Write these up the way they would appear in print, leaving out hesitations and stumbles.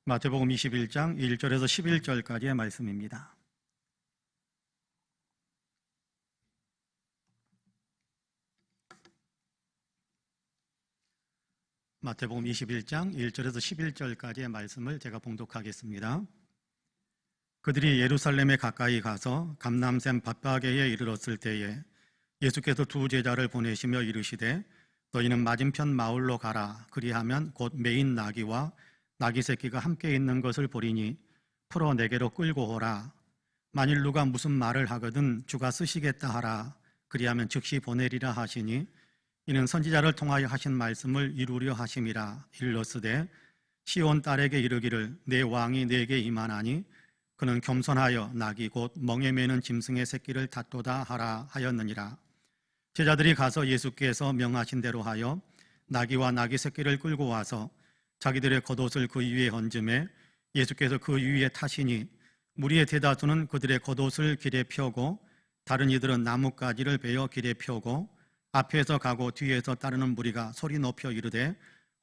마태복음 21장 1절에서 11절까지의 말씀입니다. 마태복음 21장 1절에서 11절까지의 말씀을 제가 봉독하겠습니다. 그들이 예루살렘에 가까이 가서 감람샘 밧바게에 이르렀을 때에 예수께서 두 제자를 보내시며 이르시되 너희는 맞은편 마을로 가라. 그리하면 곧 매인 나귀와 나귀 새끼가 함께 있는 것을 보리니 풀어 내게로 끌고 오라. 만일 누가 무슨 말을 하거든 주가 쓰시겠다 하라. 그리하면 즉시 보내리라 하시니 이는 선지자를 통하여 하신 말씀을 이루려 하심이라. 일러스되 시온 딸에게 이르기를 내 왕이 내게 임하나니 그는 겸손하여 나귀 곧 멍에 매는 짐승의 새끼를 닫도다 하라 하였느니라. 제자들이 가서 예수께서 명하신 대로 하여 나귀와 나귀 새끼를 끌고 와서 자기들의 겉옷을 그 위에 얹음에 예수께서 그 위에 타시니 무리의 대다수는 그들의 겉옷을 길에 펴고 다른 이들은 나뭇가지를 베어 길에 펴고 앞에서 가고 뒤에서 따르는 무리가 소리 높여 이르되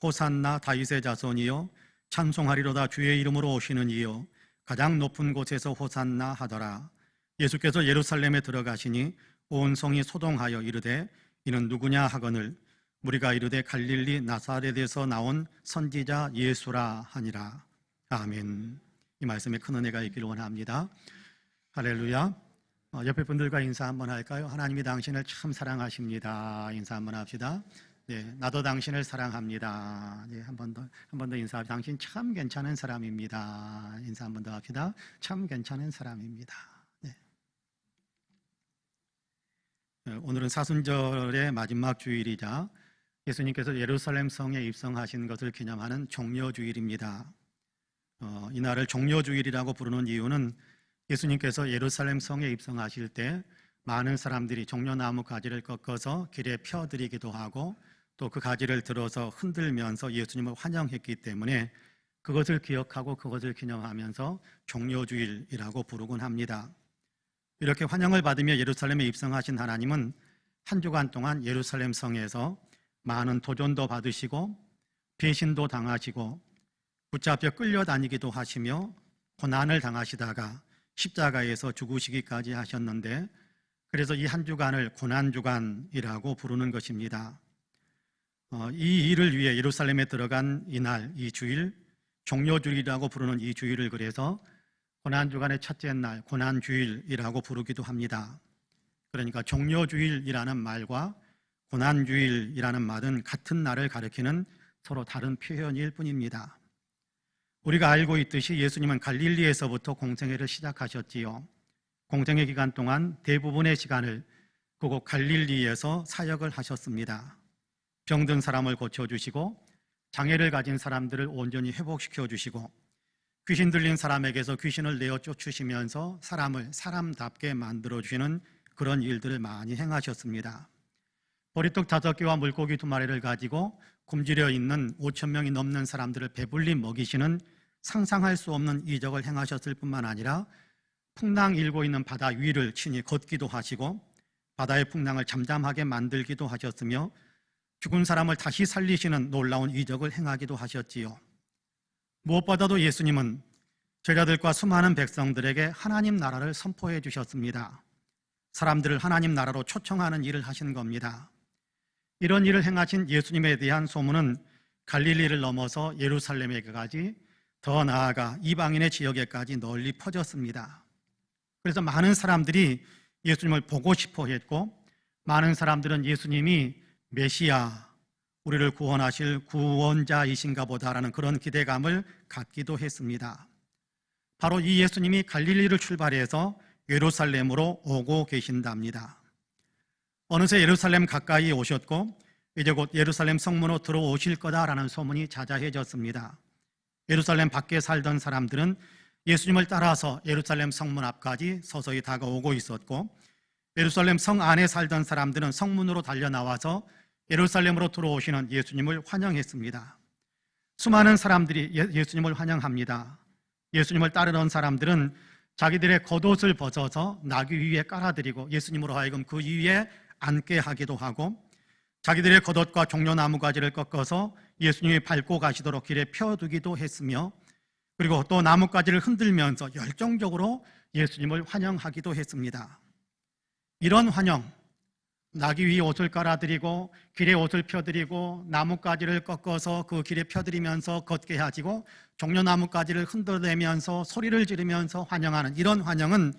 호산나 다윗의 자손이여 찬송하리로다 주의 이름으로 오시는 이여 가장 높은 곳에서 호산나 하더라. 예수께서 예루살렘에 들어가시니 온 성이 소동하여 이르되 이는 누구냐 하거늘 무리가 이르되 갈릴리 나사렛에서 나온 선지자 예수라 하니라. 아멘. 이 말씀에 큰 은혜가 있기를 원합니다. 할렐루야. 옆에 분들과 인사 한번 할까요? 하나님이 당신을 참 사랑하십니다. 인사 한번 합시다. 네, 나도 당신을 사랑합니다. 네, 한 번 더 인사합시다. 당신 참 괜찮은 사람입니다. 인사 한 번 더 합시다. 참 괜찮은 사람입니다. 네. 오늘은 사순절의 마지막 주일이자 예수님께서 예루살렘 성에 입성하신 것을 기념하는 종려주일입니다. 이날을 종려주일이라고 부르는 이유는 예수님께서 예루살렘 성에 입성하실 때 많은 사람들이 종려나무 가지를 꺾어서 길에 펴드리기도 하고 또 그 가지를 들어서 흔들면서 예수님을 환영했기 때문에 그것을 기억하고 그것을 기념하면서 종려주일이라고 부르곤 합니다. 이렇게 환영을 받으며 예루살렘에 입성하신 하나님은 한 주간 동안 예루살렘 성에서 많은 도전도 받으시고 배신도 당하시고 붙잡혀 끌려다니기도 하시며 고난을 당하시다가 십자가에서 죽으시기까지 하셨는데 그래서 이 한 주간을 고난주간이라고 부르는 것입니다. 이 일을 위해 예루살렘에 들어간 이날, 이 주일, 종려주일이라고 부르는 이 주일을 그래서 고난주간의 첫째 날, 고난주일이라고 부르기도 합니다. 그러니까 종려주일이라는 말과 고난주일이라는 말은 같은 날을 가리키는 서로 다른 표현일 뿐입니다. 우리가 알고 있듯이 예수님은 갈릴리에서부터 공생애를 시작하셨지요. 공생애 기간 동안 대부분의 시간을 그곳 갈릴리에서 사역을 하셨습니다. 병든 사람을 고쳐주시고 장애를 가진 사람들을 온전히 회복시켜주시고 귀신 들린 사람에게서 귀신을 내어 쫓으시면서 사람을 사람답게 만들어주시는 그런 일들을 많이 행하셨습니다. 보리떡 5개와 물고기 2마리를 가지고 굶주려 있는 5,000명이 넘는 사람들을 배불리 먹이시는 상상할 수 없는 이적을 행하셨을 뿐만 아니라 풍랑 일고 있는 바다 위를 친히 걷기도 하시고 바다의 풍랑을 잠잠하게 만들기도 하셨으며 죽은 사람을 다시 살리시는 놀라운 이적을 행하기도 하셨지요. 무엇보다도 예수님은 제자들과 수많은 백성들에게 하나님 나라를 선포해 주셨습니다. 사람들을 하나님 나라로 초청하는 일을 하신 겁니다. 이런 일을 행하신 예수님에 대한 소문은 갈릴리를 넘어서 예루살렘에까지 더 나아가 이방인의 지역에까지 널리 퍼졌습니다. 그래서 많은 사람들이 예수님을 보고 싶어 했고 많은 사람들은 예수님이 메시아, 우리를 구원하실 구원자이신가 보다라는 그런 기대감을 갖기도 했습니다. 바로 이 예수님이 갈릴리를 출발해서 예루살렘으로 오고 계신답니다. 어느새 예루살렘 가까이 오셨고 이제 곧 예루살렘 성문으로 들어오실 거다라는 소문이 자자해졌습니다. 예루살렘 밖에 살던 사람들은 예수님을 따라서 예루살렘 성문 앞까지 서서히 다가오고 있었고 예루살렘 성 안에 살던 사람들은 성문으로 달려나와서 예루살렘으로 들어오시는 예수님을 환영했습니다. 수많은 사람들이 예수님을 환영합니다. 예수님을 따르던 사람들은 자기들의 겉옷을 벗어서 나귀 위에 깔아드리고 예수님으로 하여금 그 위에 앉게 하기도 하고 자기들의 겉옷과 종려나무 가지를 꺾어서 예수님이 밟고 가시도록 길에 펴두기도 했으며 그리고 또 나뭇가지를 흔들면서 열정적으로 예수님을 환영하기도 했습니다. 이런 환영, 나귀 위에 옷을 깔아드리고 길에 옷을 펴드리고 나뭇가지를 꺾어서 그 길에 펴드리면서 걷게 하시고 종려나뭇가지를 흔들대면서 소리를 지르면서 환영하는 이런 환영은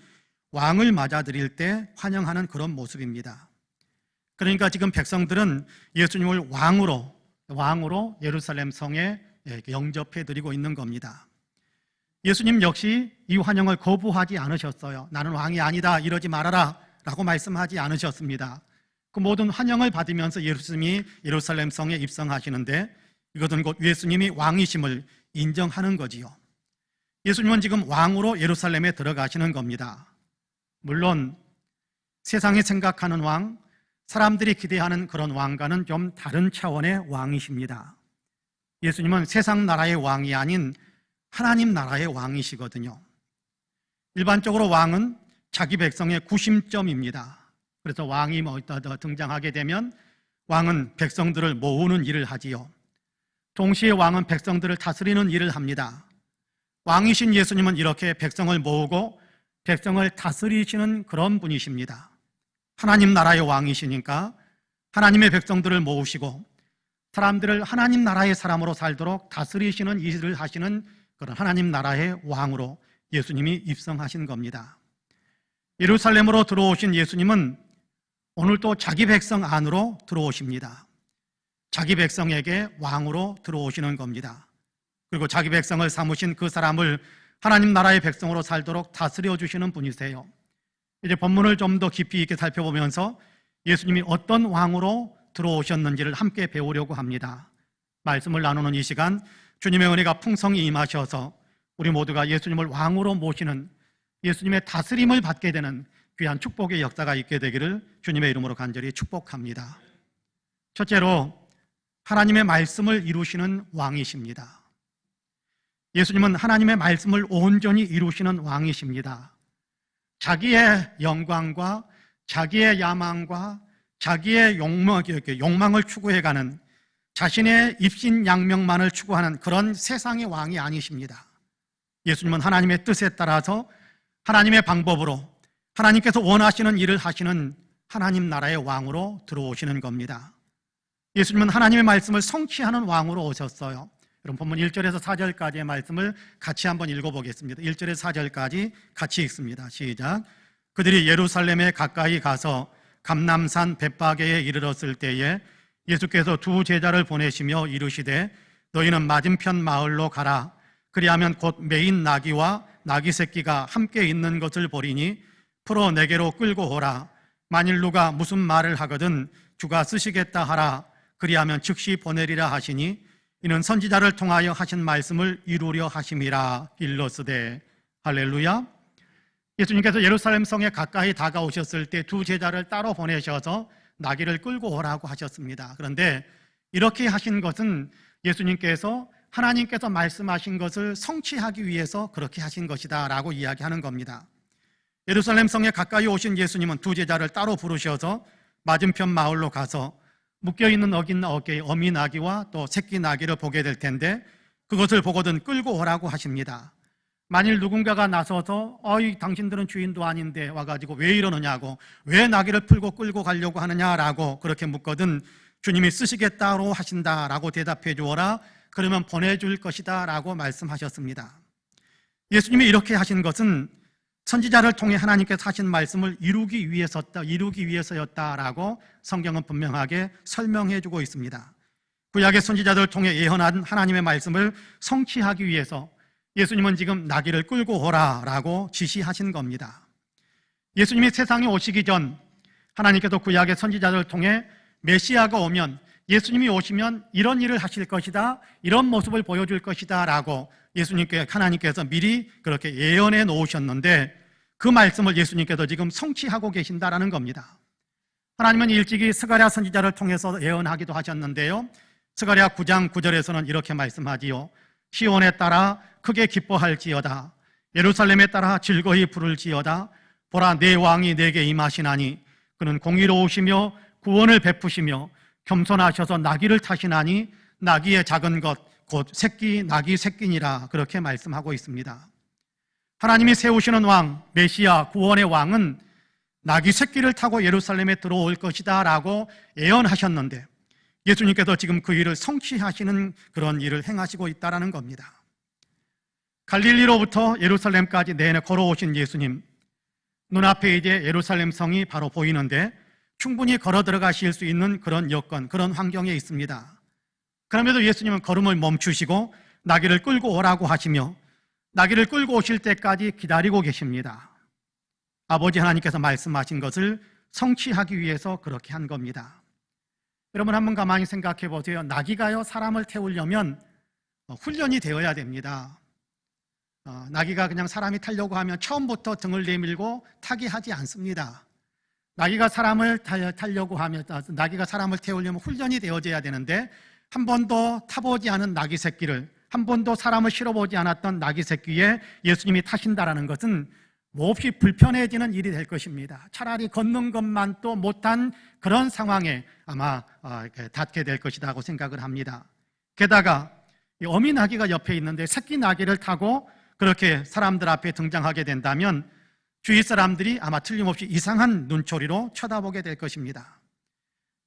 왕을 맞아들일 때 환영하는 그런 모습입니다. 그러니까 지금 백성들은 예수님을 왕으로 예루살렘 성에 영접해드리고 있는 겁니다. 예수님 역시 이 환영을 거부하지 않으셨어요. 나는 왕이 아니다, 이러지 말아라 라고 말씀하지 않으셨습니다. 그 모든 환영을 받으면서 예수님이 예루살렘 성에 입성하시는데 이것은 곧 예수님이 왕이심을 인정하는 거지요. 예수님은 지금 왕으로 예루살렘에 들어가시는 겁니다. 물론 세상이 생각하는 왕, 사람들이 기대하는 그런 왕과는 좀 다른 차원의 왕이십니다. 예수님은 세상 나라의 왕이 아닌 하나님 나라의 왕이시거든요. 일반적으로 왕은 자기 백성의 구심점입니다. 그래서 왕이 등장하게 되면 왕은 백성들을 모으는 일을 하지요. 동시에 왕은 백성들을 다스리는 일을 합니다. 왕이신 예수님은 이렇게 백성을 모으고 백성을 다스리시는 그런 분이십니다. 하나님 나라의 왕이시니까 하나님의 백성들을 모으시고 사람들을 하나님 나라의 사람으로 살도록 다스리시는 일을 하시는 그런 하나님 나라의 왕으로 예수님이 입성하신 겁니다. 예루살렘으로 들어오신 예수님은 오늘 또 자기 백성 안으로 들어오십니다. 자기 백성에게 왕으로 들어오시는 겁니다. 그리고 자기 백성을 삼으신 그 사람을 하나님 나라의 백성으로 살도록 다스려 주시는 분이세요. 이제 본문을 좀 더 깊이 있게 살펴보면서 예수님이 어떤 왕으로 들어오셨는지를 함께 배우려고 합니다. 말씀을 나누는 이 시간 주님의 은혜가 풍성히 임하셔서 우리 모두가 예수님을 왕으로 모시는 예수님의 다스림을 받게 되는 귀한 축복의 역사가 있게 되기를 주님의 이름으로 간절히 축복합니다. 첫째로 하나님의 말씀을 이루시는 왕이십니다. 예수님은 하나님의 말씀을 온전히 이루시는 왕이십니다. 자기의 영광과 자기의 야망과 자기의 욕망을 추구해가는 자신의 입신양명만을 추구하는 그런 세상의 왕이 아니십니다. 예수님은 하나님의 뜻에 따라서 하나님의 방법으로 하나님께서 원하시는 일을 하시는 하나님 나라의 왕으로 들어오시는 겁니다. 예수님은 하나님의 말씀을 성취하는 왕으로 오셨어요. 여러분 본문 1절에서 4절까지의 말씀을 같이 한번 읽어보겠습니다. 1절에서 4절까지 같이 읽습니다. 시작. 그들이 예루살렘에 가까이 가서 감람산 벳바게에 이르렀을 때에 예수께서 두 제자를 보내시며 이르시되 너희는 맞은편 마을로 가라. 그리하면 곧 매인 나귀와 나귀 새끼가 함께 있는 것을 보리니 풀어 내게로 끌고 오라. 만일 누가 무슨 말을 하거든 주가 쓰시겠다 하라. 그리하면 즉시 보내리라 하시니 이는 선지자를 통하여 하신 말씀을 이루려 하심이라. 일러스되 할렐루야. 예수님께서 예루살렘 성에 가까이 다가오셨을 때 두 제자를 따로 보내셔서 나귀를 끌고 오라고 하셨습니다. 그런데 이렇게 하신 것은 예수님께서 하나님께서 말씀하신 것을 성취하기 위해서 그렇게 하신 것이다 라고 이야기하는 겁니다. 예루살렘 성에 가까이 오신 예수님은 두 제자를 따로 부르셔서 맞은편 마을로 가서 묶여있는 어깨에 어미 나귀와 또 새끼 나귀를 보게 될 텐데 그것을 보거든 끌고 오라고 하십니다. 만일 누군가가 나서서 당신들은 주인도 아닌데 와가지고 왜 이러느냐고, 왜 나귀를 풀고 끌고 가려고 하느냐라고 그렇게 묻거든 주님이 쓰시겠다고 하신다라고 대답해 주어라. 그러면 보내줄 것이다 라고 말씀하셨습니다. 예수님이 이렇게 하신 것은 선지자를 통해 하나님께서 하신 말씀을 이루기 위해서였다라고 성경은 분명하게 설명해 주고 있습니다. 구약의 선지자들을 통해 예언한 하나님의 말씀을 성취하기 위해서 예수님은 지금 나귀를 끌고 오라라고 지시하신 겁니다. 예수님이 세상에 오시기 전 하나님께서 구약의 선지자들을 통해 메시아가 오면, 예수님이 오시면 이런 일을 하실 것이다, 이런 모습을 보여줄 것이다 라고 하나님께서 미리 그렇게 예언해 놓으셨는데 그 말씀을 예수님께서 지금 성취하고 계신다라는 겁니다. 하나님은 일찍이 스가랴 선지자를 통해서 예언하기도 하셨는데요, 스가랴 9장 9절에서는 이렇게 말씀하지요. 시온에 따라 크게 기뻐할지어다. 예루살렘에 따라 즐거이 부를지어다. 보라, 내 왕이 내게 임하시나니 그는 공의로우시며 구원을 베푸시며 겸손하셔서 나귀를 타시나니 나귀의 작은 것 곧 새끼 낙이 새끼니라 그렇게 말씀하고 있습니다. 하나님이 세우시는 왕, 메시아 구원의 왕은 낙이 새끼를 타고 예루살렘에 들어올 것이다 라고 예언하셨는데 예수님께서 지금 그 일을 성취하시는 그런 일을 행하시고 있다는 겁니다. 갈릴리로부터 예루살렘까지 내내 걸어오신 예수님, 눈앞에 이제 예루살렘 성이 바로 보이는데 충분히 걸어 들어가실 수 있는 그런 여건, 그런 환경에 있습니다. 그럼에도 예수님은 걸음을 멈추시고 나귀를 끌고 오라고 하시며 나귀를 끌고 오실 때까지 기다리고 계십니다. 아버지 하나님께서 말씀하신 것을 성취하기 위해서 그렇게 한 겁니다. 여러분 한번 가만히 생각해 보세요. 나귀가요, 사람을 태우려면 훈련이 되어야 됩니다. 나귀가 그냥 사람이 타려고 하면 처음부터 등을 내밀고 타게 하지 않습니다. 나귀가 사람을 타려고 하면, 나귀가 사람을 태우려면 훈련이 되어져야 되는데 한 번도 타보지 않은 나귀 새끼를, 한 번도 사람을 실어보지 않았던 나귀 새끼에 예수님이 타신다라는 것은 몹시 불편해지는 일이 될 것입니다. 차라리 걷는 것만 또 못한 그런 상황에 아마 닿게 될 것이라고 생각을 합니다. 게다가 어미 나귀가 옆에 있는데 새끼 나귀를 타고 그렇게 사람들 앞에 등장하게 된다면 주위 사람들이 아마 틀림없이 이상한 눈초리로 쳐다보게 될 것입니다.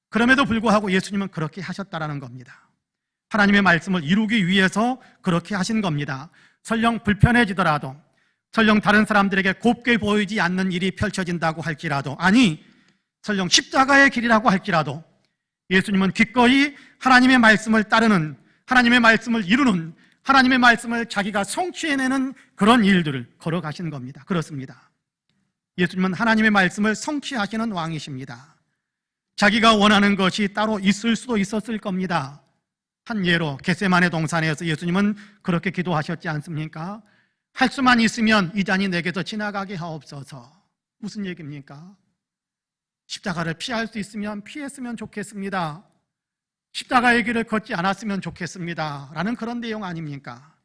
그럼에도 불구하고 예수님은 그렇게 하셨다라는 겁니다. 하나님의 말씀을 이루기 위해서 그렇게 하신 겁니다. 설령 불편해지더라도, 설령 다른 사람들에게 곱게 보이지 않는 일이 펼쳐진다고 할지라도, 아니 설령 십자가의 길이라고 할지라도 예수님은 기꺼이 하나님의 말씀을 따르는, 하나님의 말씀을 이루는, 하나님의 말씀을 자기가 성취해내는 그런 일들을 걸어가신 겁니다. 그렇습니다. 예수님은 하나님의 말씀을 성취하시는 왕이십니다. 자기가 원하는 것이 따로 있을 수도 있었을 겁니다. 한 예로 겟세마네 동산에서 예수님은 그렇게 기도하셨지 않습니까? 할 수만 있으면 이 잔이 내게서 지나가게 하옵소서. 무슨 얘기입니까? 십자가를 피할 수 있으면 피했으면 좋겠습니다. 십자가의 길을 걷지 않았으면 좋겠습니다 라는 그런 내용 아닙니까?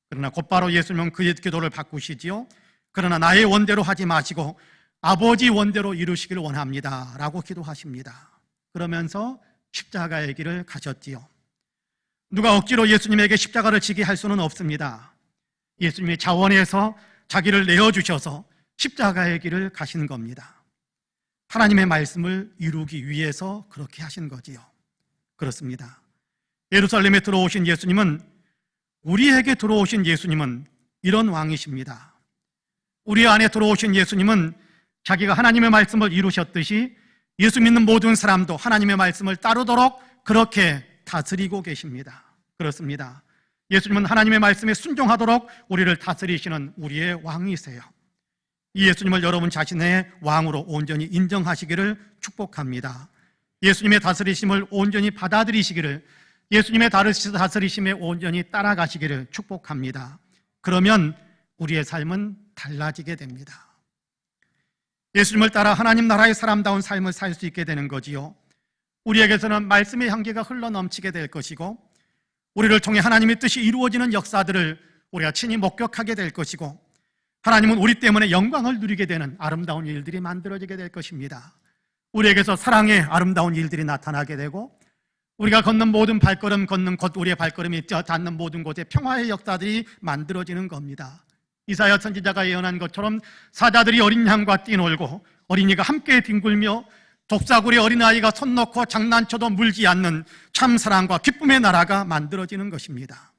그러나 곧바로 예수님은 그의 기도를 바꾸시지요. 그러나 나의 원대로 하지 마시고 아버지 원대로 이루시길 원합니다 라고 기도하십니다. 그러면서 십자가의 길을 가셨지요. 누가 억지로 예수님에게 십자가를 지게 할 수는 없습니다. 예수님이 자원해서 자기를 내어주셔서 십자가의 길을 가신 겁니다. 하나님의 말씀을 이루기 위해서 그렇게 하신 거지요. 그렇습니다. 예루살렘에 들어오신 예수님은, 우리에게 들어오신 예수님은 이런 왕이십니다. 우리 안에 들어오신 예수님은 자기가 하나님의 말씀을 이루셨듯이 예수 믿는 모든 사람도 하나님의 말씀을 따르도록 그렇게 다스리고 계십니다. 그렇습니다. 예수님은 하나님의 말씀에 순종하도록 우리를 다스리시는 우리의 왕이세요. 이 예수님을 여러분 자신의 왕으로 온전히 인정하시기를 축복합니다. 예수님의 다스리심을 온전히 받아들이시기를, 예수님의 다스리심에 온전히 따라가시기를 축복합니다. 그러면 우리의 삶은 달라지게 됩니다. 예수님을 따라 하나님 나라의 사람다운 삶을 살 수 있게 되는 거지요. 우리에게서는 말씀의 향기가 흘러넘치게 될 것이고, 우리를 통해 하나님의 뜻이 이루어지는 역사들을 우리가 친히 목격하게 될 것이고, 하나님은 우리 때문에 영광을 누리게 되는 아름다운 일들이 만들어지게 될 것입니다. 우리에게서 사랑의 아름다운 일들이 나타나게 되고, 우리가 걷는 모든 발걸음, 걷는 곳, 우리의 발걸음이 닿는 모든 곳에 평화의 역사들이 만들어지는 겁니다. 이사야 선지자가 예언한 것처럼 사자들이 어린 양과 뛰놀고 어린이가 함께 뒹굴며 독사구리 어린아이가 손 놓고 장난쳐도 물지 않는 참 사랑과 기쁨의 나라가 만들어지는 것입니다.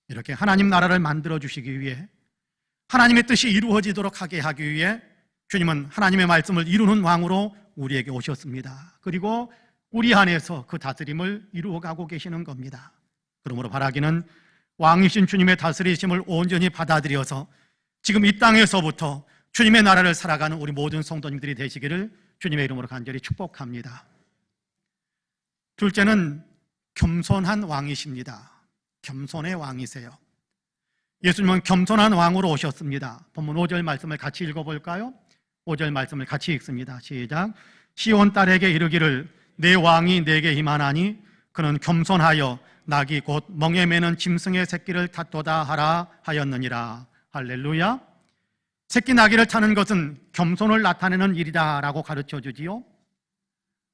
이렇게 하나님 나라를 만들어 주시기 위해, 하나님의 뜻이 이루어지도록 하게 하기 위해 주님은 하나님의 말씀을 이루는 왕으로 우리에게 오셨습니다. 그리고 우리 안에서 그 다스림을 이루어가고 계시는 겁니다. 그러므로 바라기는 왕이신 주님의 다스리심을 온전히 받아들여서 지금 이 땅에서부터 주님의 나라를 살아가는 우리 모든 성도님들이 되시기를 주님의 이름으로 간절히 축복합니다. 둘째는 겸손한 왕이십니다. 겸손의 왕이세요. 예수님은 겸손한 왕으로 오셨습니다. 본문 5절 말씀을 같이 읽어볼까요? 5절 말씀을 같이 읽습니다. 시작. 시온 딸에게 이르기를 내 왕이 내게 임하나니 그는 겸손하여 낙이 곧 멍에 매는 짐승의 새끼를 탔도다 하라 하였느니라. 할렐루야. 새끼 나귀를 타는 것은 겸손을 나타내는 일이다라고 가르쳐 주지요.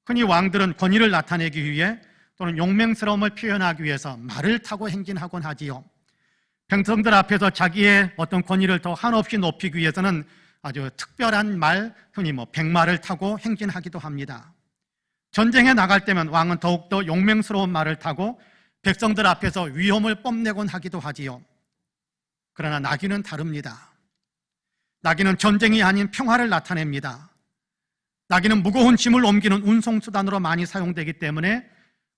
흔히 왕들은 권위를 나타내기 위해 또는 용맹스러움을 표현하기 위해서 말을 타고 행진하곤 하지요. 백성들 앞에서 자기의 어떤 권위를 더 한없이 높이기 위해서는 아주 특별한 말, 흔히 백마를 타고 행진하기도 합니다. 전쟁에 나갈 때면 왕은 더욱더 용맹스러운 말을 타고 백성들 앞에서 위엄을 뽐내곤 하기도 하지요. 그러나 나귀는 다릅니다. 나귀는 전쟁이 아닌 평화를 나타냅니다. 나귀는 무거운 짐을 옮기는 운송수단으로 많이 사용되기 때문에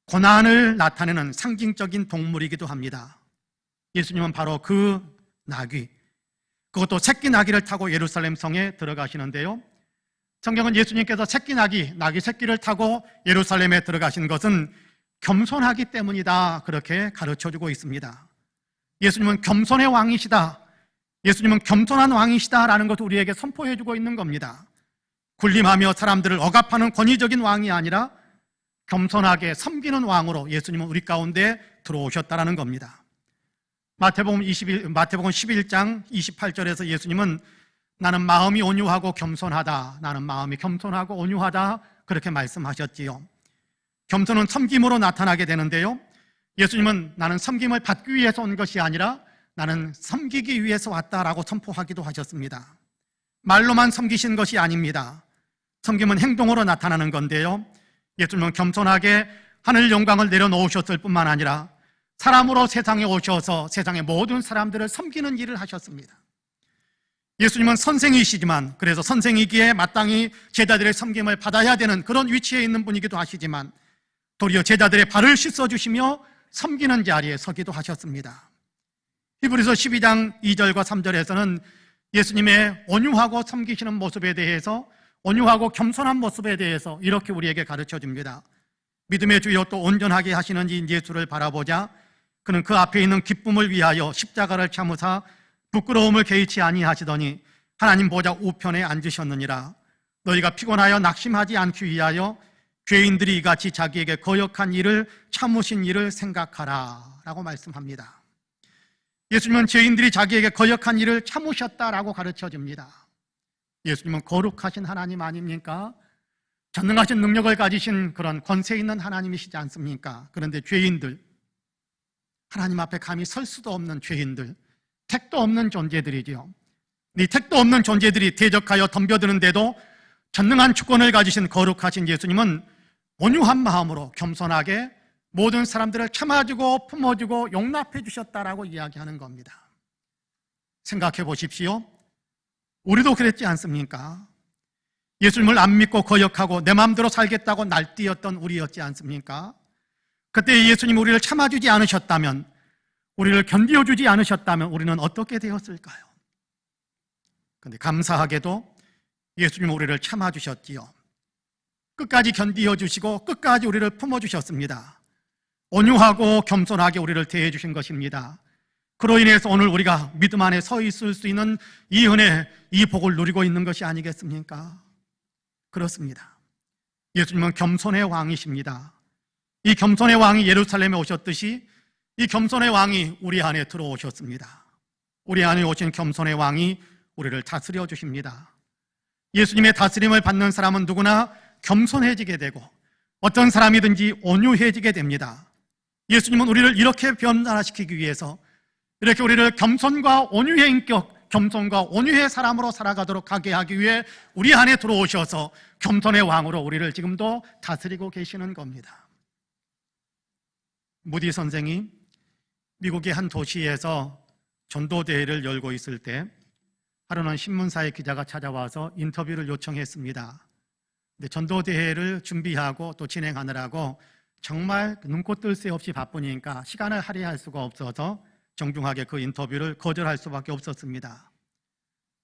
고난을 나타내는 상징적인 동물이기도 합니다. 예수님은 바로 그 나귀, 그것도 새끼 나귀를 타고 예루살렘 성에 들어가시는데요. 성경은 예수님께서 새끼 나귀 새끼를 타고 예루살렘에 들어가신 것은 겸손하기 때문이다, 그렇게 가르쳐주고 있습니다. 예수님은 겸손의 왕이시다, 예수님은 겸손한 왕이시다라는 것을 우리에게 선포해주고 있는 겁니다. 군림하며 사람들을 억압하는 권위적인 왕이 아니라 겸손하게 섬기는 왕으로 예수님은 우리 가운데 들어오셨다라는 겁니다. 마태복음 11장 28절에서 예수님은 나는 마음이 온유하고 겸손하다, 나는 마음이 겸손하고 온유하다, 그렇게 말씀하셨지요. 겸손은 섬김으로 나타나게 되는데요, 예수님은 나는 섬김을 받기 위해서 온 것이 아니라 나는 섬기기 위해서 왔다라고 선포하기도 하셨습니다. 말로만 섬기신 것이 아닙니다. 섬김은 행동으로 나타나는 건데요, 예수님은 겸손하게 하늘 영광을 내려놓으셨을 뿐만 아니라 사람으로 세상에 오셔서 세상의 모든 사람들을 섬기는 일을 하셨습니다. 예수님은 선생이시지만, 그래서 선생이기에 마땅히 제자들의 섬김을 받아야 되는 그런 위치에 있는 분이기도 하시지만 도리어 제자들의 발을 씻어주시며 섬기는 자리에 서기도 하셨습니다. 히브리서 12장 2절과 3절에서는 예수님의 온유하고 섬기시는 모습에 대해서, 온유하고 겸손한 모습에 대해서 이렇게 우리에게 가르쳐줍니다. 믿음의 주여 또 온전하게 하시는 이 예수를 바라보자. 그는 그 앞에 있는 기쁨을 위하여 십자가를 참으사 부끄러움을 개의치 아니하시더니 하나님 보좌 우편에 앉으셨느니라. 너희가 피곤하여 낙심하지 않기 위하여 죄인들이 이같이 자기에게 거역한 일을 참으신 일을 생각하라 라고 말씀합니다. 예수님은 죄인들이 자기에게 거역한 일을 참으셨다라고 가르쳐줍니다. 예수님은 거룩하신 하나님 아닙니까? 전능하신 능력을 가지신 그런 권세 있는 하나님이시지 않습니까? 그런데 죄인들, 하나님 앞에 감히 설 수도 없는 죄인들, 택도 없는 존재들이지요. 이 택도 없는 존재들이 대적하여 덤벼드는데도 전능한 주권을 가지신 거룩하신 예수님은 온유한 마음으로 겸손하게 모든 사람들을 참아주고 품어주고 용납해 주셨다라고 이야기하는 겁니다. 생각해 보십시오. 우리도 그랬지 않습니까? 예수님을 안 믿고 거역하고 내 마음대로 살겠다고 날뛰었던 우리였지 않습니까? 그때 예수님 우리를 참아주지 않으셨다면, 우리를 견디어주지 않으셨다면 우리는 어떻게 되었을까요? 그런데 감사하게도 예수님은 우리를 참아주셨지요. 끝까지 견디어주시고 끝까지 우리를 품어주셨습니다. 온유하고 겸손하게 우리를 대해주신 것입니다. 그로 인해서 오늘 우리가 믿음 안에 서 있을 수 있는 이 은혜, 이 복을 누리고 있는 것이 아니겠습니까? 그렇습니다. 예수님은 겸손의 왕이십니다. 이 겸손의 왕이 예루살렘에 오셨듯이 이 겸손의 왕이 우리 안에 들어오셨습니다. 우리 안에 오신 겸손의 왕이 우리를 다스려 주십니다. 예수님의 다스림을 받는 사람은 누구나 겸손해지게 되고 어떤 사람이든지 온유해지게 됩니다. 예수님은 우리를 이렇게 변화시키기 위해서, 이렇게 우리를 겸손과 온유의 인격, 겸손과 온유의 사람으로 살아가도록 하게 하기 위해 우리 안에 들어오셔서 겸손의 왕으로 우리를 지금도 다스리고 계시는 겁니다. 무디 선생이 미국의 한 도시에서 전도대회를 열고 있을 때 하루는 신문사의 기자가 찾아와서 인터뷰를 요청했습니다. 근데 전도대회를 준비하고 또 진행하느라고 정말 눈코 뜰 새 없이 바쁘니까 시간을 할애할 수가 없어서 정중하게 그 인터뷰를 거절할 수밖에 없었습니다.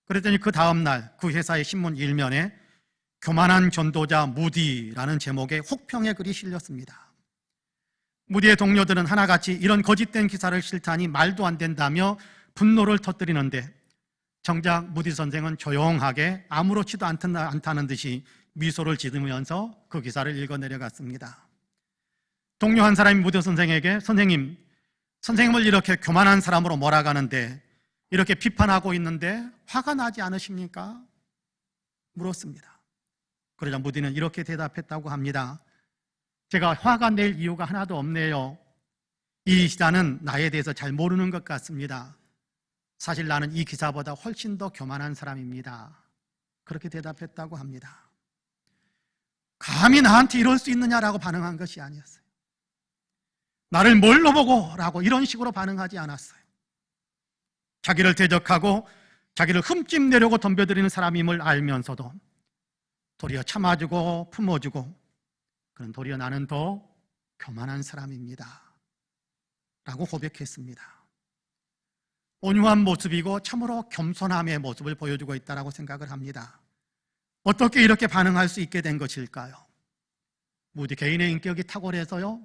그랬더니 그 다음날 그 회사의 신문 일면에 교만한 전도자 무디라는 제목의 혹평의 글이 실렸습니다. 무디의 동료들은 하나같이 이런 거짓된 기사를 싫다니 말도 안 된다며 분노를 터뜨리는데 정작 무디 선생은 조용하게 아무렇지도 않다는 듯이 미소를 지으면서 그 기사를 읽어 내려갔습니다. 동료 한 사람이 무디 선생에게 선생님을 이렇게 교만한 사람으로 몰아가는데, 이렇게 비판하고 있는데 화가 나지 않으십니까? 물었습니다. 그러자 무디는 이렇게 대답했다고 합니다. 제가 화가 낼 이유가 하나도 없네요. 이 기자는 나에 대해서 잘 모르는 것 같습니다. 사실 나는 이 기자보다 훨씬 더 교만한 사람입니다. 그렇게 대답했다고 합니다. 감히 나한테 이럴 수 있느냐라고 반응한 것이 아니었어요. 나를 뭘로 보고 라고 이런 식으로 반응하지 않았어요. 자기를 대적하고 자기를 흠집내려고 덤벼들이는 사람임을 알면서도 도리어 참아주고 품어주고, 그런 도리어 나는 더 교만한 사람입니다 라고 고백했습니다. 온유한 모습이고 참으로 겸손함의 모습을 보여주고 있다고 생각을 합니다. 어떻게 이렇게 반응할 수 있게 된 것일까요? 모두 개인의 인격이 탁월해서요?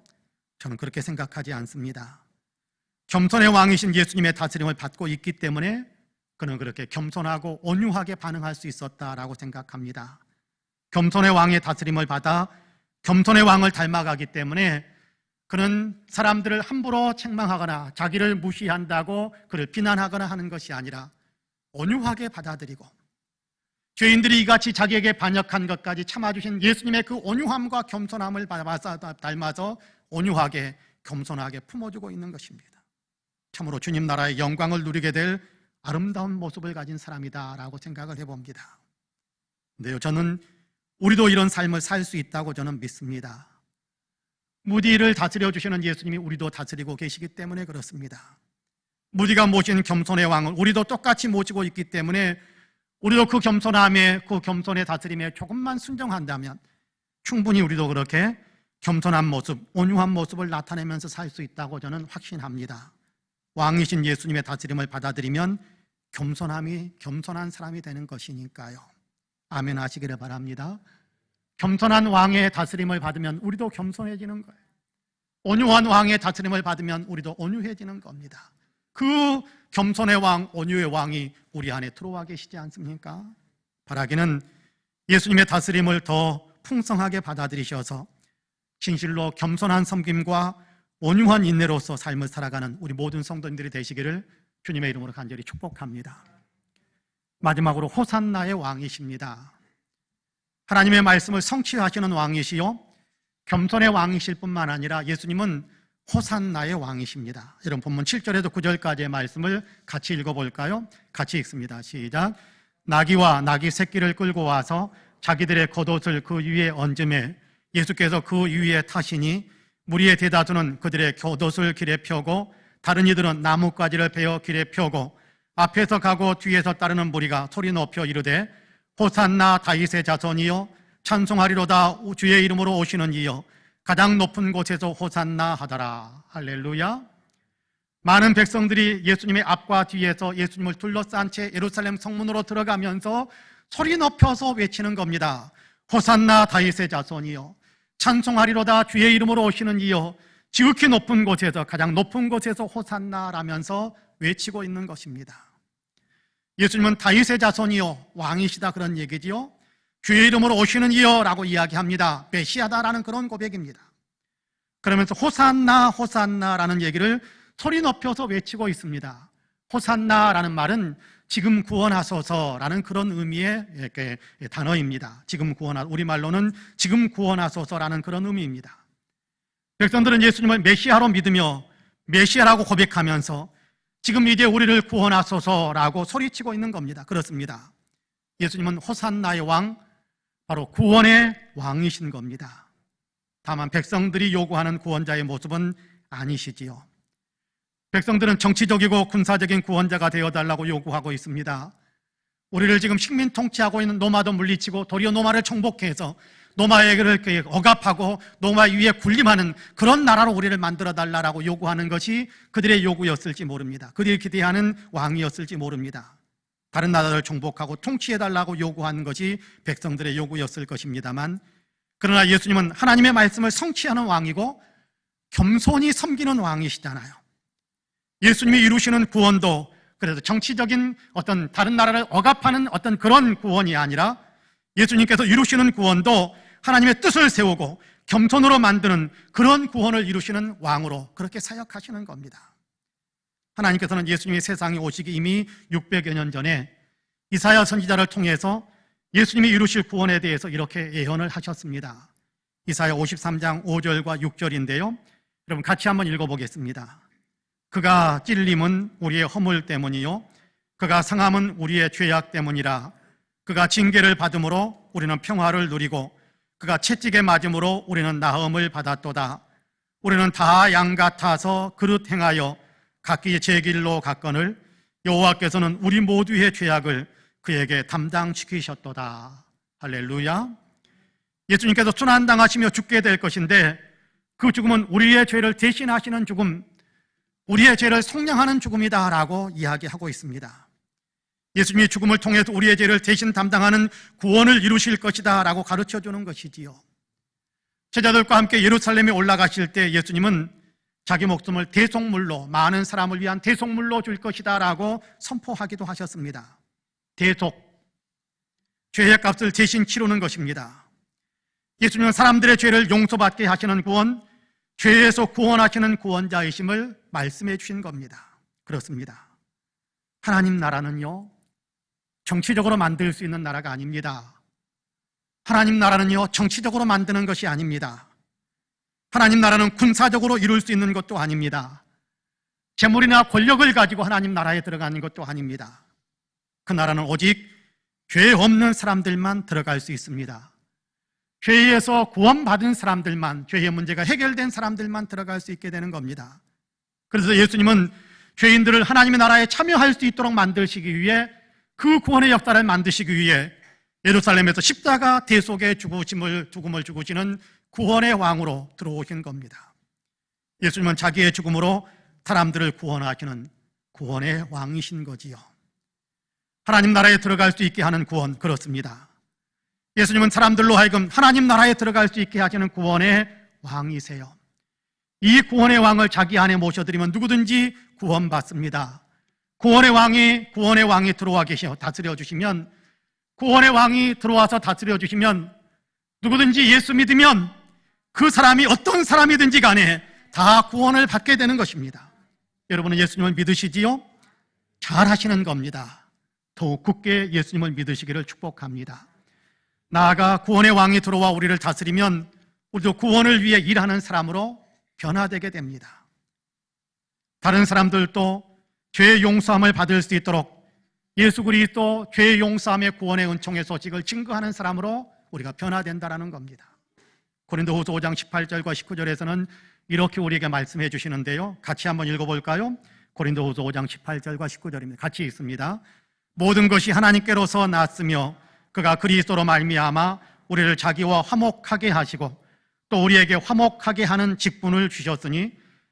저는 그렇게 생각하지 않습니다. 겸손의 왕이신 예수님의 다스림을 받고 있기 때문에 그는 그렇게 겸손하고 온유하게 반응할 수 있었다라고 생각합니다. 겸손의 왕의 다스림을 받아 겸손의 왕을 닮아가기 때문에 그는 사람들을 함부로 책망하거나 자기를 무시한다고 그를 비난하거나 하는 것이 아니라 온유하게 받아들이고, 죄인들이 이같이 자기에게 반역한 것까지 참아주신 예수님의 그 온유함과 겸손함을 닮아서 온유하게 겸손하게 품어주고 있는 것입니다. 참으로 주님 나라의 영광을 누리게 될 아름다운 모습을 가진 사람이다라고 생각을 해봅니다. 근데요, 저는 우리도 이런 삶을 살 수 있다고 저는 믿습니다. 무디를 다스려 주시는 예수님이 우리도 다스리고 계시기 때문에 그렇습니다. 무디가 모신 겸손의 왕을 우리도 똑같이 모시고 있기 때문에 우리도 그 겸손함에, 그 겸손의 다스림에 조금만 순종한다면 충분히 우리도 그렇게 겸손한 모습, 온유한 모습을 나타내면서 살 수 있다고 저는 확신합니다. 왕이신 예수님의 다스림을 받아들이면 겸손한 사람이 되는 것이니까요. 아멘 하시기를 바랍니다. 겸손한 왕의 다스림을 받으면 우리도 겸손해지는 거예요. 온유한 왕의 다스림을 받으면 우리도 온유해지는 겁니다. 그 겸손의 왕, 온유의 왕이 우리 안에 들어와 계시지 않습니까? 바라기는 예수님의 다스림을 더 풍성하게 받아들이셔서 진실로 겸손한 섬김과 온유한 인내로서 삶을 살아가는 우리 모든 성도님들이 되시기를 주님의 이름으로 간절히 축복합니다. 마지막으로 호산나의 왕이십니다. 하나님의 말씀을 성취하시는 왕이시요 겸손의 왕이실 뿐만 아니라 예수님은 호산나의 왕이십니다. 여러분 본문 7절에서 9절까지의 말씀을 같이 읽어볼까요? 같이 읽습니다. 시작. 나귀와 나귀 새끼를 끌고 와서 자기들의 겉옷을 그 위에 얹음에 예수께서 그 위에 타시니 무리의 대다수는 그들의 겉옷을 길에 펴고 다른 이들은 나뭇가지를 베어 길에 펴고 앞에서 가고 뒤에서 따르는 무리가 소리 높여 이르되 호산나 다윗의 자손이여 찬송하리로다 주의 이름으로 오시는 이여 가장 높은 곳에서 호산나 하더라. 할렐루야. 많은 백성들이 예수님의 앞과 뒤에서 예수님을 둘러싼 채 예루살렘 성문으로 들어가면서 소리 높여서 외치는 겁니다. 호산나 다윗의 자손이여 찬송하리로다 주의 이름으로 오시는 이여 지극히 높은 곳에서 가장 높은 곳에서 호산나라면서 외치고 있는 것입니다. 예수님은 다윗의 자손이요 왕이시다 그런 얘기지요. 주의 이름으로 오시는 이여 라고 이야기합니다. 메시아다라는 그런 고백입니다. 그러면서 호산나 호산나라는 얘기를 소리 높여서 외치고 있습니다. 호산나라는 말은 지금 구원하소서라는 그런 의미의 단어입니다. 지금 우리말로는 지금 구원하소서라는 그런 의미입니다. 백성들은 예수님을 메시아로 믿으며 메시아라고 고백하면서 지금 이제 우리를 구원하소서라고 소리치고 있는 겁니다. 그렇습니다. 예수님은 호산나의 왕, 바로 구원의 왕이신 겁니다. 다만 백성들이 요구하는 구원자의 모습은 아니시지요. 백성들은 정치적이고 군사적인 구원자가 되어달라고 요구하고 있습니다. 우리를 지금 식민 통치하고 있는 노마도 물리치고 도리어 노마를 정복해서 노마에게 억압하고 노마 위에 군림하는 그런 나라로 우리를 만들어달라고 요구하는 것이 그들의 요구였을지 모릅니다. 그들이 기대하는 왕이었을지 모릅니다. 다른 나라를 정복하고 통치해달라고 요구하는 것이 백성들의 요구였을 것입니다만, 그러나 예수님은 하나님의 말씀을 성취하는 왕이고 겸손히 섬기는 왕이시잖아요. 예수님이 이루시는 구원도 그래서 정치적인 어떤 다른 나라를 억압하는 어떤 그런 구원이 아니라 예수님께서 이루시는 구원도 하나님의 뜻을 세우고 겸손으로 만드는 그런 구원을 이루시는 왕으로 그렇게 사역하시는 겁니다. 하나님께서는 예수님이 세상에 오시기 이미 600여 년 전에 이사야 선지자를 통해서 예수님이 이루실 구원에 대해서 이렇게 예언을 하셨습니다. 이사야 53장 5절과 6절인데요. 여러분 같이 한번 읽어보겠습니다. 그가 찔림은 우리의 허물 때문이요 그가 상함은 우리의 죄악 때문이라. 그가 징계를 받음으로 우리는 평화를 누리고 그가 채찍에 맞음으로 우리는 나음을 받았도다. 우리는 다 양 같아서 그릇 행하여 각기 제 길로 갔거늘 여호와께서는 우리 모두의 죄악을 그에게 담당시키셨도다. 할렐루야. 예수님께서 순환당하시며 죽게 될 것인데 그 죽음은 우리의 죄를 대신하시는 죽음, 우리의 죄를 속량하는 죽음이다라고 이야기하고 있습니다. 예수님이 죽음을 통해서 우리의 죄를 대신 담당하는 구원을 이루실 것이다 라고 가르쳐주는 것이지요. 제자들과 함께 예루살렘에 올라가실 때 예수님은 자기 목숨을 대속물로, 많은 사람을 위한 대속물로 줄 것이다 라고 선포하기도 하셨습니다. 대속, 죄의 값을 대신 치르는 것입니다. 예수님은 사람들의 죄를 용서받게 하시는 구원, 죄에서 구원하시는 구원자이심을 말씀해 주신 겁니다. 그렇습니다. 하나님 나라는요, 정치적으로 만들 수 있는 나라가 아닙니다. 하나님 나라는요, 정치적으로 만드는 것이 아닙니다. 하나님 나라는 군사적으로 이룰 수 있는 것도 아닙니다. 재물이나 권력을 가지고 하나님 나라에 들어가는 것도 아닙니다. 그 나라는 오직 죄 없는 사람들만 들어갈 수 있습니다. 죄에서 구원받은 사람들만, 죄의 문제가 해결된 사람들만 들어갈 수 있게 되는 겁니다. 그래서 예수님은 죄인들을 하나님의 나라에 참여할 수 있도록 만드시기 위해, 그 구원의 역사를 만드시기 위해 예루살렘에서 십자가 대속의 죽음을 죽으시는 구원의 왕으로 들어오신 겁니다. 예수님은 자기의 죽음으로 사람들을 구원하시는 구원의 왕이신 거지요. 하나님 나라에 들어갈 수 있게 하는 구원, 그렇습니다. 예수님은 사람들로 하여금 하나님 나라에 들어갈 수 있게 하시는 구원의 왕이세요. 이 구원의 왕을 자기 안에 모셔드리면 누구든지 구원받습니다. 구원의 왕이 들어와 계셔 다스려 주시면, 구원의 왕이 들어와서 다스려 주시면 누구든지 예수 믿으면 그 사람이 어떤 사람이든지 간에 다 구원을 받게 되는 것입니다. 여러분은 예수님을 믿으시지요? 잘 하시는 겁니다. 더욱 굳게 예수님을 믿으시기를 축복합니다. 나아가 구원의 왕이 들어와 우리를 다스리면 우리도 구원을 위해 일하는 사람으로 변화되게 됩니다. 다른 사람들도 죄의 용서함을 받을 수 있도록 예수 그리스도 죄의 용서함의 구원의 은총의 소식을 증거하는 사람으로 우리가 변화된다는 겁니다. 고린도후서 5장 18절과 19절에서는 이렇게 우리에게 말씀해 주시는데요. 같이 한번 읽어볼까요? 고린도후서 5장 18절과 19절입니다. 같이 읽습니다. 모든 것이 하나님께로서 났으며 그가 그리스도로 말미암아 우리를 자기와 화목하게 하시고 또 우리에게 화목하게 하는 직분을 주셨으니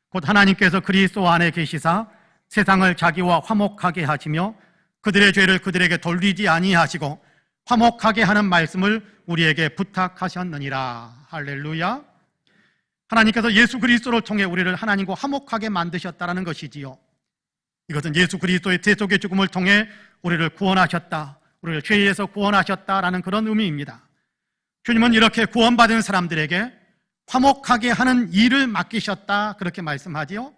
곧 하나님께서 그리스도 안에 계시사 세상을 자기와 화목하게 하시며 그들의 죄를 그들에게 돌리지 아니하시고 화목하게 하는 말씀을 우리에게 부탁하셨느니라. 할렐루야. 하나님께서 예수 그리스도를 통해 우리를 하나님과 화목하게 만드셨다는 것이지요. 이것은 예수 그리스도의 대속의 죽음을 통해 우리를 구원하셨다, 우리를 죄에서 구원하셨다라는 그런 의미입니다. 주님은 이렇게 구원받은 사람들에게 화목하게 하는 일을 맡기셨다, 그렇게 말씀하지요.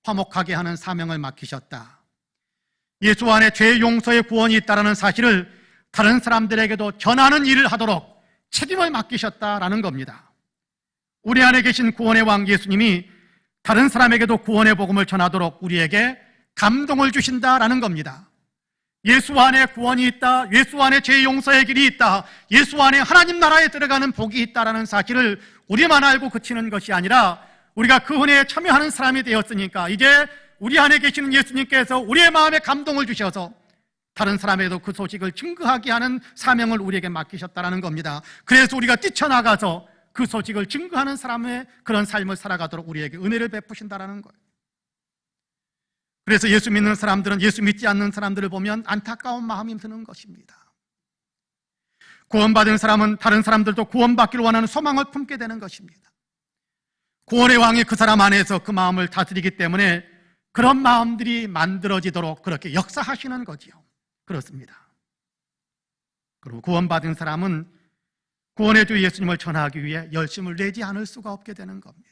화목하게 하는 사명을 맡기셨다. 예수 안에 죄 용서의 구원이 있다는 사실을 다른 사람들에게도 전하는 일을 하도록 책임을 맡기셨다라는 겁니다. 우리 안에 계신 구원의 왕 예수님이 다른 사람에게도 구원의 복음을 전하도록 우리에게 감동을 주신다라는 겁니다. 예수 안에 구원이 있다, 예수 안에 죄 용서의 길이 있다, 예수 안에 하나님 나라에 들어가는 복이 있다라는 사실을 우리만 알고 그치는 것이 아니라 우리가 그 은혜에 참여하는 사람이 되었으니까 이제 우리 안에 계시는 예수님께서 우리의 마음에 감동을 주셔서 다른 사람에게도 그 소식을 증거하게 하는 사명을 우리에게 맡기셨다는 겁니다. 그래서 우리가 뛰쳐나가서 그 소식을 증거하는 사람의 그런 삶을 살아가도록 우리에게 은혜를 베푸신다는 거예요. 그래서 예수 믿는 사람들은 예수 믿지 않는 사람들을 보면 안타까운 마음이 드는 것입니다. 구원받은 사람은 다른 사람들도 구원받기를 원하는 소망을 품게 되는 것입니다. 구원의 왕이 그 사람 안에서 그 마음을 다스리기 때문에 그런 마음들이 만들어지도록 그렇게 역사하시는 거지요. 그렇습니다. 그리고 구원받은 사람은 구원의 주 예수님을 전하기 위해 열심을 내지 않을 수가 없게 되는 겁니다.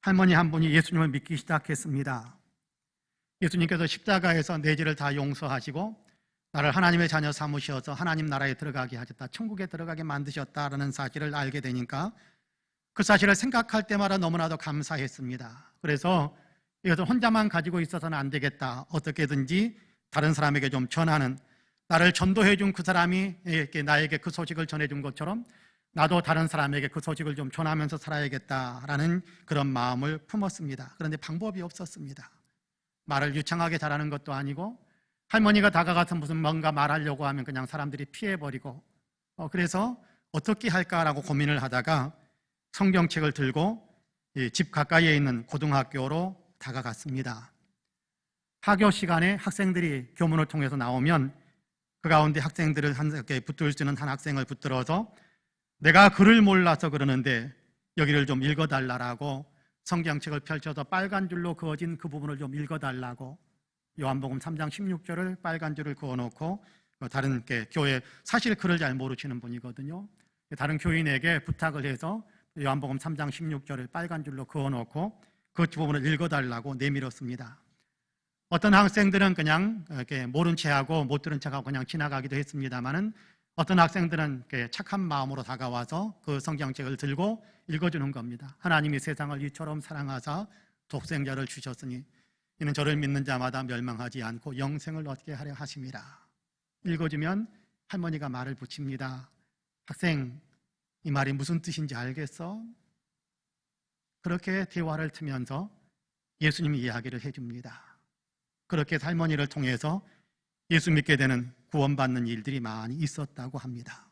할머니 한 분이 예수님을 믿기 시작했습니다. 예수님께서 십자가에서 내 죄를 다 용서하시고 나를 하나님의 자녀 삼으셔서 하나님 나라에 들어가게 하셨다, 천국에 들어가게 만드셨다라는 사실을 알게 되니까 그 사실을 생각할 때마다 너무나도 감사했습니다. 그래서 이것을 혼자만 가지고 있어서는 안 되겠다, 어떻게든지 다른 사람에게 좀 전하는, 나를 전도해 준 그 사람이 나에게 그 소식을 전해 준 것처럼 나도 다른 사람에게 그 소식을 좀 전하면서 살아야겠다라는 그런 마음을 품었습니다. 그런데 방법이 없었습니다. 말을 유창하게 잘하는 것도 아니고, 할머니가 다가가서 무슨 뭔가 말하려고 하면 그냥 사람들이 피해버리고, 그래서 어떻게 할까라고 고민을 하다가 성경책을 들고 집 가까이에 있는 고등학교로 다가갔습니다. 하교 시간에 학생들이 교문을 통해서 나오면 그 가운데 학생들을 이렇게 붙들 수 있는 한 학생을 붙들어서 내가 글을 몰라서 그러는데 여기를 좀 읽어달라고 성경책을 펼쳐서 빨간 줄로 그어진 그 부분을 좀 읽어달라고, 요한복음 3장 16절을 빨간 줄을 그어놓고, 다른 교회, 사실 글을 잘 모르시는 분이거든요. 다른 교인에게 부탁을 해서 요한복음 3장 16절을 빨간 줄로 그어놓고 그 부분을 읽어달라고 내밀었습니다. 어떤 학생들은 그냥 이렇게 모른 체하고 못 들은 척하고 그냥 지나가기도 했습니다만은, 어떤 학생들은 착한 마음으로 다가와서 그 성경책을 들고 읽어주는 겁니다. 하나님이 세상을 이처럼 사랑하사 독생자를 주셨으니 이는 저를 믿는 자마다 멸망하지 않고 영생을 얻게 하려 하심이라. 읽어주면 할머니가 말을 붙입니다. 학생, 이 말이 무슨 뜻인지 알겠어? 그렇게 대화를 트면서 예수님이 이야기를 해줍니다. 그렇게 할머니를 통해서 예수 믿게 되는, 구원받는 일들이 많이 있었다고 합니다.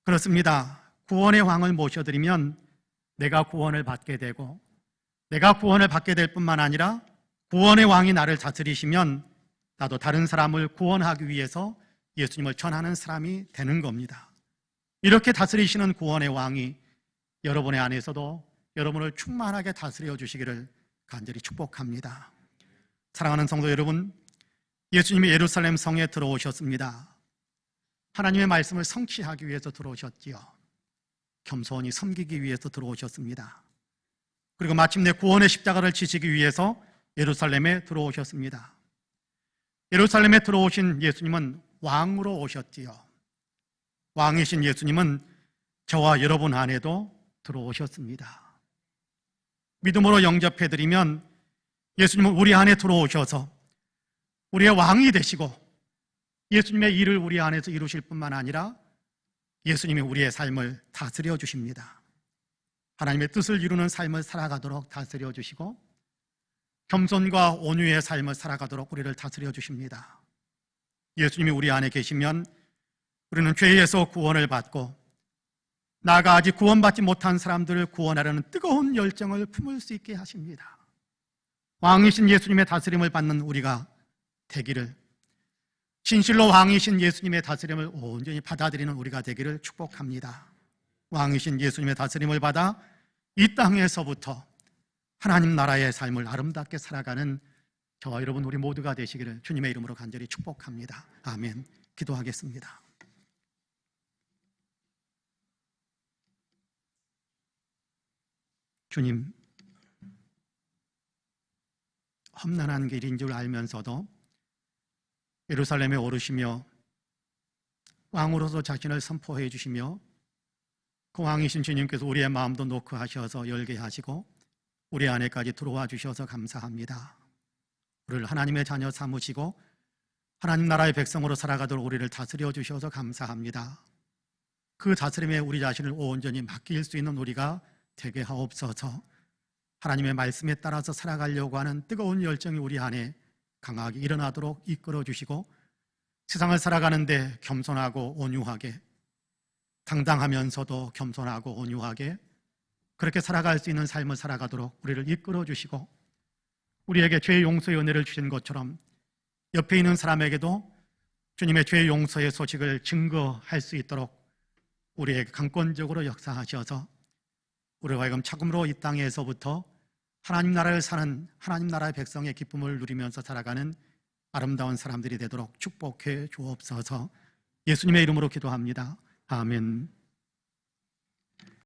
그렇습니다. 구원의 왕을 모셔드리면 내가 구원을 받게 되고, 내가 구원을 받게 될 뿐만 아니라 구원의 왕이 나를 다스리시면 나도 다른 사람을 구원하기 위해서 예수님을 전하는 사람이 되는 겁니다. 이렇게 다스리시는 구원의 왕이 여러분의 안에서도 여러분을 충만하게 다스려 주시기를 간절히 축복합니다. 사랑하는 성도 여러분, 예수님이 예루살렘 성에 들어오셨습니다. 하나님의 말씀을 성취하기 위해서 들어오셨지요. 겸손히 섬기기 위해서 들어오셨습니다. 그리고 마침내 구원의 십자가를 지시기 위해서 예루살렘에 들어오셨습니다. 예루살렘에 들어오신 예수님은 왕으로 오셨지요. 왕이신 예수님은 저와 여러분 안에도 들어오셨습니다. 믿음으로 영접해드리면 예수님은 우리 안에 들어오셔서 우리의 왕이 되시고, 예수님의 일을 우리 안에서 이루실 뿐만 아니라 예수님이 우리의 삶을 다스려 주십니다. 하나님의 뜻을 이루는 삶을 살아가도록 다스려 주시고, 겸손과 온유의 삶을 살아가도록 우리를 다스려 주십니다. 예수님이 우리 안에 계시면 우리는 죄에서 구원을 받고, 나아가 아직 구원받지 못한 사람들을 구원하려는 뜨거운 열정을 품을 수 있게 하십니다. 왕이신 예수님의 다스림을 받는 우리가 되기를, 진실로 왕이신 예수님의 다스림을 온전히 받아들이는 우리가 되기를 축복합니다. 왕이신 예수님의 다스림을 받아 이 땅에서부터 하나님 나라의 삶을 아름답게 살아가는 저와 여러분 우리 모두가 되시기를 주님의 이름으로 간절히 축복합니다. 아멘. 기도하겠습니다. 주님, 험난한 길인 줄 알면서도 예루살렘에 오르시며 왕으로서 자신을 선포해 주시며, 그 왕이신 주님께서 우리의 마음도 노크하셔서 열게 하시고 우리 안에까지 들어와 주셔서 감사합니다. 우리를 하나님의 자녀 삼으시고 하나님 나라의 백성으로 살아가도록 우리를 다스려 주셔서 감사합니다. 그 다스림에 우리 자신을 온전히 맡길 수 있는 우리가 되게 하옵소서. 하나님의 말씀에 따라서 살아가려고 하는 뜨거운 열정이 우리 안에 강하게 일어나도록 이끌어 주시고, 세상을 살아가는데 겸손하고 온유하게, 당당하면서도 겸손하고 온유하게 그렇게 살아갈 수 있는 삶을 살아가도록 우리를 이끌어 주시고, 우리에게 죄 용서의 은혜를 주신 것처럼 옆에 있는 사람에게도 주님의 죄 용서의 소식을 증거할 수 있도록 우리에게 강권적으로 역사하셔서 우리가 하여금 차금으로 이 땅에서부터 하나님 나라를 사는 하나님 나라의 백성의 기쁨을 누리면서 살아가는 아름다운 사람들이 되도록 축복해 주옵소서. 예수님의 이름으로 기도합니다. 아멘.